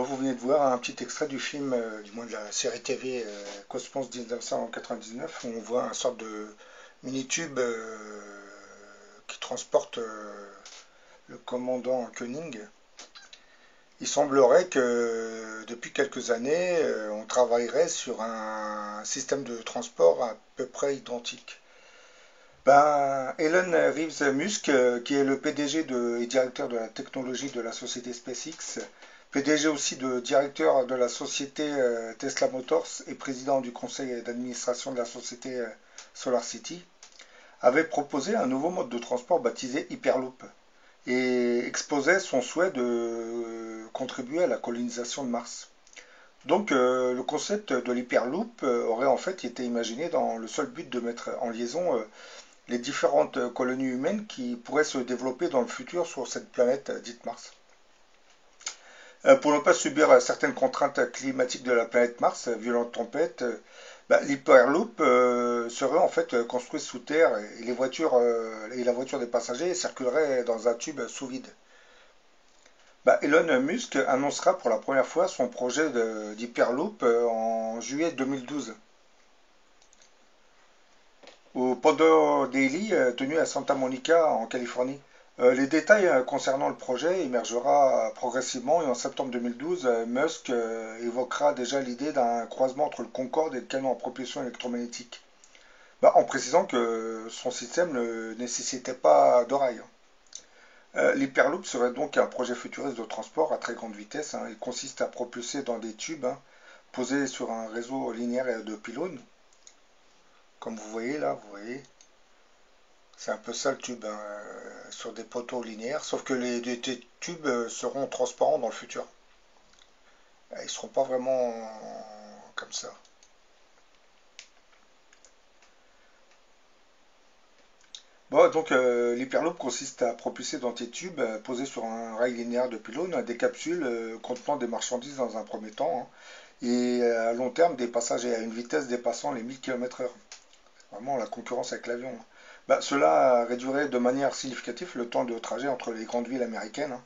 vous venez de voir un petit extrait du film, du moins de la série TV Cosmos 1999, où on voit un sorte de mini-tube qui transporte le commandant Koenig. Il semblerait que depuis quelques années, on travaillerait sur un système de transport à peu près identique. Ben, Elon Reeves Musk, qui est le PDG et directeur de la technologie de la société SpaceX, PDG aussi de directeur de la société Tesla Motors et président du conseil d'administration de la société SolarCity, avait proposé un nouveau mode de transport baptisé Hyperloop et exposait son souhait de contribuer à la colonisation de Mars. Donc le concept de l'Hyperloop aurait en fait été imaginé dans le seul but de mettre en liaison les différentes colonies humaines qui pourraient se développer dans le futur sur cette planète dite Mars. Pour ne pas subir certaines contraintes climatiques de la planète Mars, violentes tempêtes, l'Hyperloop serait en fait construit sous terre et et la voiture des passagers circulerait dans un tube sous vide. Elon Musk annoncera pour la première fois son projet d'Hyperloop en juillet 2012 au Pandora Daily tenu à Santa Monica en Californie. Les détails concernant le projet émergera progressivement et en septembre 2012, Musk évoquera déjà l'idée d'un croisement entre le Concorde et le canon à propulsion électromagnétique, en précisant que son système ne nécessitait pas de rails. L'Hyperloop serait donc un projet futuriste de transport à très grande vitesse. Il consiste à propulser dans des tubes posés sur un réseau linéaire de pylônes. Comme vous voyez là, vous voyez, c'est un peu ça le tube, sur des poteaux linéaires, sauf que les tubes seront transparents dans le futur. Ils ne seront pas vraiment comme ça. Bon, donc l'hyperloop consiste à propulser dans des tubes posés sur un rail linéaire de pylônes des capsules contenant des marchandises dans un premier temps, et à long terme des passages à une vitesse dépassant les 1000 km/h. Vraiment la concurrence avec l'avion. Cela réduirait de manière significative le temps de trajet entre les grandes villes américaines,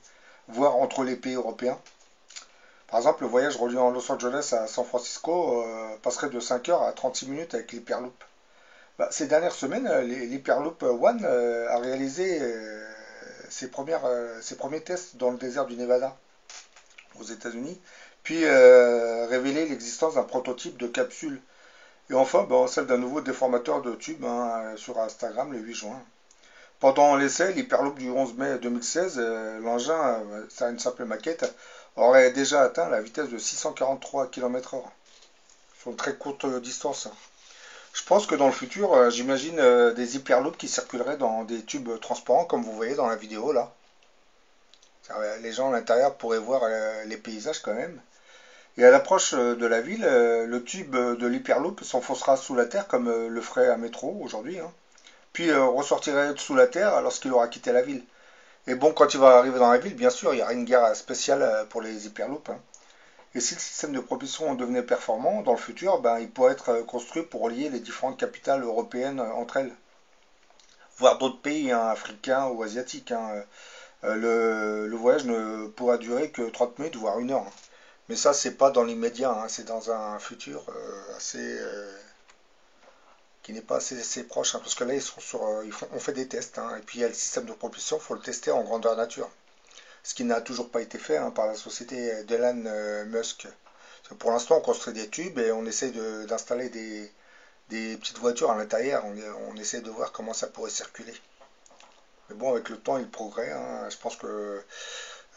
voire entre les pays européens. Par exemple, le voyage reliant Los Angeles à San Francisco passerait de 5 heures à 36 minutes avec l'Hyperloop. Ces dernières semaines, l'Hyperloop One a réalisé ses premiers tests dans le désert du Nevada, aux États-Unis, puis révélé l'existence d'un prototype de capsule. Et enfin, celle d'un nouveau déformateur de tube sur Instagram le 8 juin. Pendant l'essai, l'Hyperloop du 11 mai 2016, l'engin, c'est une simple maquette, aurait déjà atteint la vitesse de 643 km/h sur une très courte distance. Je pense que dans le futur, j'imagine des hyperloops qui circuleraient dans des tubes transparents, comme vous voyez dans la vidéo là. Les gens à l'intérieur pourraient voir les paysages quand même. Et à l'approche de la ville, le tube de l'hyperloop s'enfoncera sous la terre comme le ferait un métro aujourd'hui, puis ressortirait sous la terre lorsqu'il aura quitté la ville. Et bon, quand il va arriver dans la ville, bien sûr, il y aura une gare spéciale pour les hyperloops. Et si le système de propulsion devenait performant, dans le futur, il pourrait être construit pour relier les différentes capitales européennes entre elles, voire d'autres pays, africains ou asiatiques. Le voyage ne pourra durer que 30 minutes, voire 1 heure. Mais ça, c'est pas dans l'immédiat, c'est dans un futur qui n'est pas assez proche, parce que là, ils sont on fait des tests, et puis il y a le système de propulsion, il faut le tester en grandeur nature. Ce qui n'a toujours pas été fait par la société d'Elon Musk. Pour l'instant, on construit des tubes et on essaie d'installer des petites voitures à l'intérieur. On essaie de voir comment ça pourrait circuler. Mais bon, avec le temps et le progrès, je pense que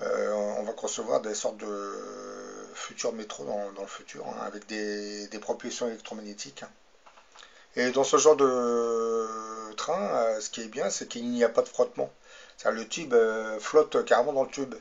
on va concevoir des sortes de futurs métros dans le futur, avec des propulsions électromagnétiques. Et dans ce genre de train, ce qui est bien, c'est qu'il n'y a pas de frottement. Le tube flotte carrément dans le tube.